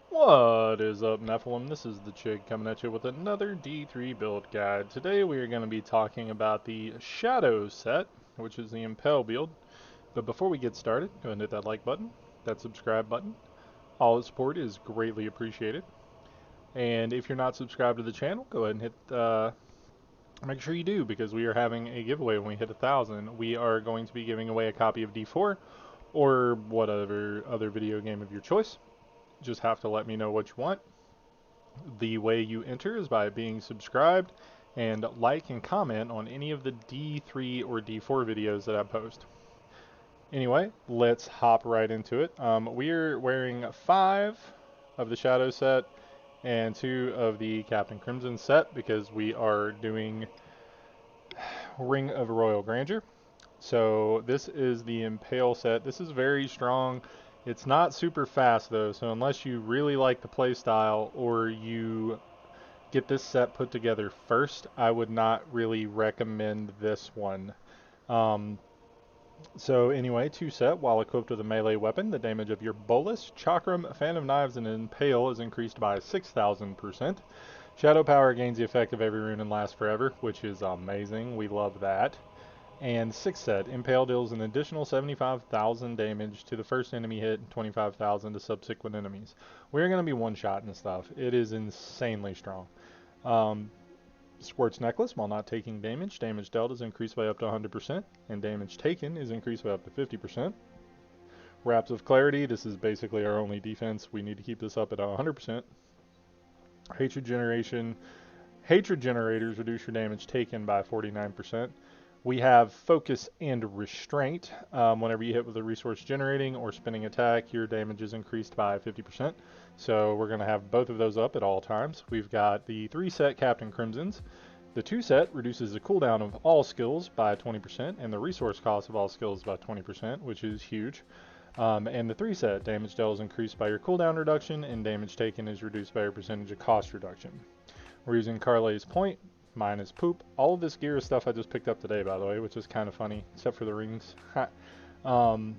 What is up, Nephilim? This is the Chig coming at you with another D3 build guide. Today we are going to be talking about the Shadow set, which is the Impale build. But before we get started, go ahead and hit that like button, that subscribe button. All the support is greatly appreciated. And if you're not subscribed to the channel, go ahead and make sure you do, because we are having a giveaway when we hit 1,000. We are going to be giving away a copy of D4 or whatever other video game of your choice. Just have to let me know what you want. The way you enter is by being subscribed and like and comment on any of the D3 or D4 videos that I post. Anyway, let's hop right into it. We're wearing 5 of the Shadow set and 2 of the Captain Crimson set because we are doing Ring of Royal Grandeur. So this is the Impale set. This is very strong. It's not super fast though, so unless you really like the playstyle or you get this set put together first, I would not really recommend this one. Um, so anyway, 2 set, while equipped with a melee weapon, the damage of your Bolus, Chakram, Fan of Knives, and Impale is increased by 6,000%. Shadow Power gains the effect of every rune and lasts forever, which is amazing. We love that. And 6 set, Impale deals an additional 75,000 damage to the first enemy hit and 25,000 to subsequent enemies. We're going to be one-shotting stuff. It is insanely strong. Um, Squirt's Necklace, while not taking damage, damage dealt is increased by up to 100%, and damage taken is increased by up to 50%. Wraps of Clarity, this is basically our only defense. We need to keep this up at 100%. Hatred Generation, Hatred Generators reduce your damage taken by 49%. We have Focus and Restraint. Whenever you hit with a resource generating or spinning attack, your damage is increased by 50%. So we're going to have both of those up at all times. We've got the 3 set Captain Crimsons. The 2 set reduces the cooldown of all skills by 20% and the resource cost of all skills by 20%, which is huge. And the 3 set, damage dealt is increased by your cooldown reduction and damage taken is reduced by your percentage of cost reduction. We're using Carlay's Point, mine is Poop. All of this gear is stuff I just picked up today, by the way, which is kind of funny, except for the rings. um,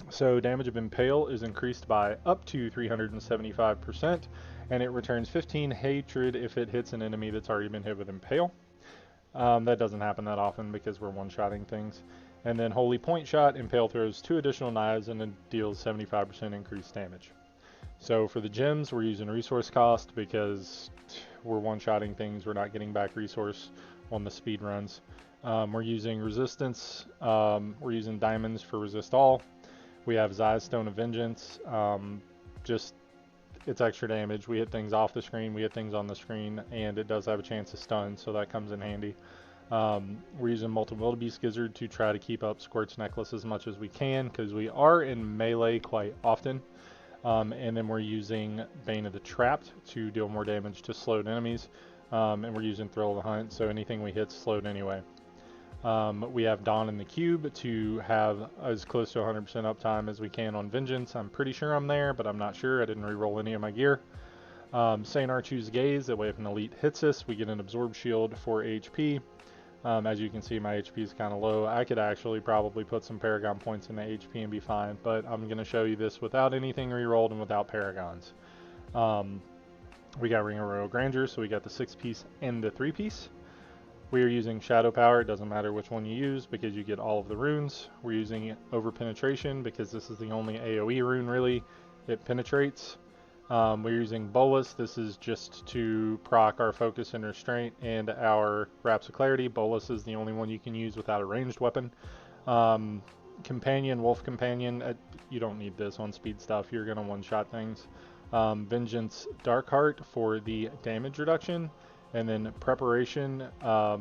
so damage of Impale is increased by up to 375%, and it returns 15 hatred if it hits an enemy that's already been hit with Impale. That doesn't happen that often because we're one-shotting things. And then Holy Point Shot, Impale throws 2 additional knives and it deals 75% increased damage. So for the gems, we're using resource cost because we're one-shotting things. We're not getting back resource on the speed runs. We're using resistance. We're using diamonds for resist all. We have Zai's Stone of Vengeance. Just it's extra damage. We hit things off the screen, we hit things on the screen, and it does have a chance to stun, so that comes in handy. We're using Multi-Wildebeest Gizzard to try to keep up Squirt's Necklace as much as we can because we are in melee quite often. And then we're using Bane of the Trapped to deal more damage to slowed enemies. And we're using Thrill of the Hunt, so anything we hit's slowed anyway. We have Dawn in the Cube to have as close to 100% uptime as we can on Vengeance. I'm pretty sure I'm there, but I'm not sure. I didn't re-roll any of my gear. Sanar choose Gaze, that way if an elite hits us, we get an Absorb Shield for HP. As you can see, my HP is kind of low. I could actually probably put some Paragon points in the HP and be fine, but I'm going to show you this without anything re-rolled and without Paragons. We got Ring of Royal Grandeur, so we got the 6-piece and the 3-piece. We are using Shadow Power. It doesn't matter which one you use because you get all of the runes. We're using Over Penetration because this is the only AoE rune really. It penetrates. We're using Bolus. This is just to proc our Focus and Restraint and our Wraps of Clarity. Bolus is the only one you can use without a ranged weapon. Companion, Wolf Companion, you don't need this on speed stuff. You're going to one-shot things. Vengeance Darkheart for the damage reduction. And then Preparation, I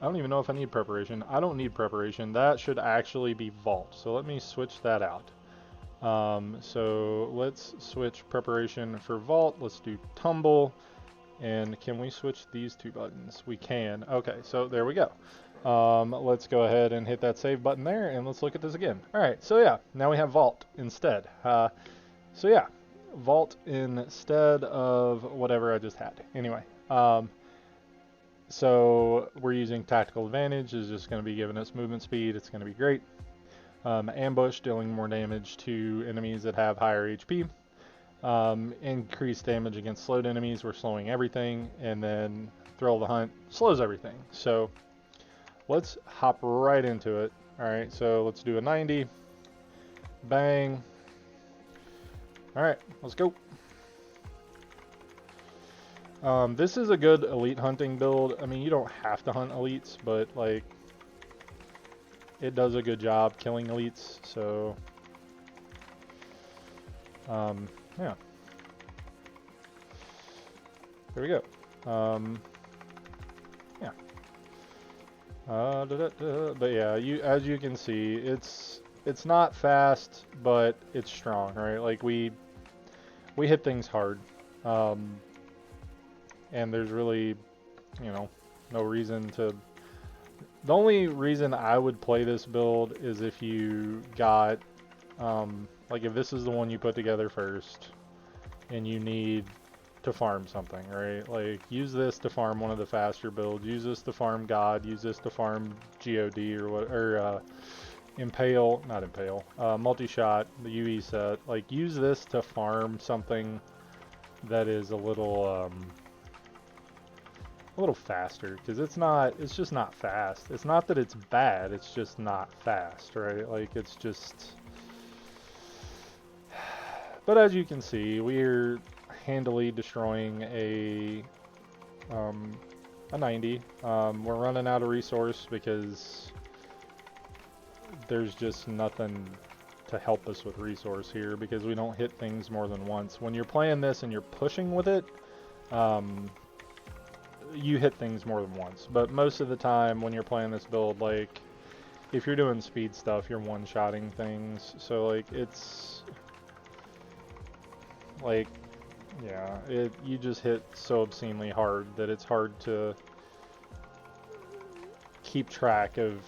don't even know if I need Preparation. I don't need Preparation. That should actually be Vault. So let me switch that out. So let's switch Preparation for Vault. Let's do Tumble. And can we switch these 2 buttons? We can. Okay, so there we go. Let's go ahead and hit that save button there, and let's look at this again. Alright, so yeah, now we have Vault instead. So yeah, Vault instead of whatever I just had. Anyway, so we're using Tactical Advantage. Is just going to be giving us movement speed. It's going to be great. Ambush, dealing more damage to enemies that have higher HP. Increase damage against slowed enemies, we're slowing everything, and then Thrill of the Hunt slows everything. So let's hop right into it. Alright, so let's do a 90. Bang. Alright, let's go. This is a good elite hunting build. I mean, you don't have to hunt elites, but like, it does a good job killing elites, so yeah. There we go. Yeah. But yeah, as you can see, it's not fast, but it's strong, right? Like we hit things hard, and there's really, you know, no reason to. The only reason I would play this build is if you got, like if this is the one you put together first, and you need to farm something, right? Like, use this to farm one of the faster builds, use this to farm God, use this to farm God or what, or Impale, not Impale, multi-shot, the UE set. Like, use this to farm something that is a little faster, because it's just not fast. It's not that it's bad, it's just not fast, right? Like, it's just. But as you can see, we're handily destroying a 90. We're running out of resource because there's just nothing to help us with resource here, because we don't hit things more than once. When you're playing this and you're pushing with it, you hit things more than once. But most of the time when you're playing this build, like, if you're doing speed stuff, you're one-shotting things. So, like, it's like, yeah, you just hit so obscenely hard that it's hard to keep track of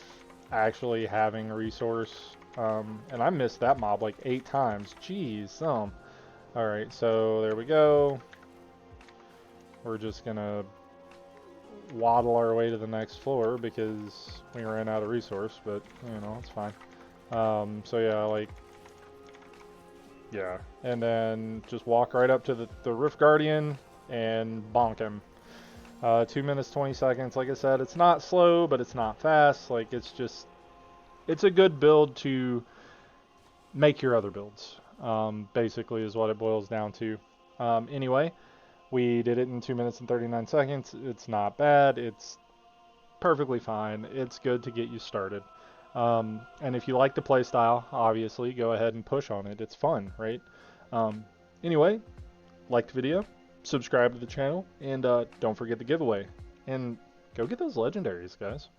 actually having a resource. And I missed that mob like 8 times. Jeez, Alright, so there we go. We're just gonna waddle our way to the next floor because we ran out of resource, but, you know, it's fine. So yeah, like, yeah, and then just walk right up to the Rift Guardian and bonk him. 2 minutes, 20 seconds. Like I said, it's not slow, but it's not fast. Like, it's a good build to make your other builds, basically is what it boils down to. Anyway, we did it in 2 minutes and 39 seconds. It's not bad. It's perfectly fine. It's good to get you started. And if you like the playstyle, obviously, go ahead and push on it. It's fun, right? Anyway, like the video, subscribe to the channel, and don't forget the giveaway. And go get those legendaries, guys.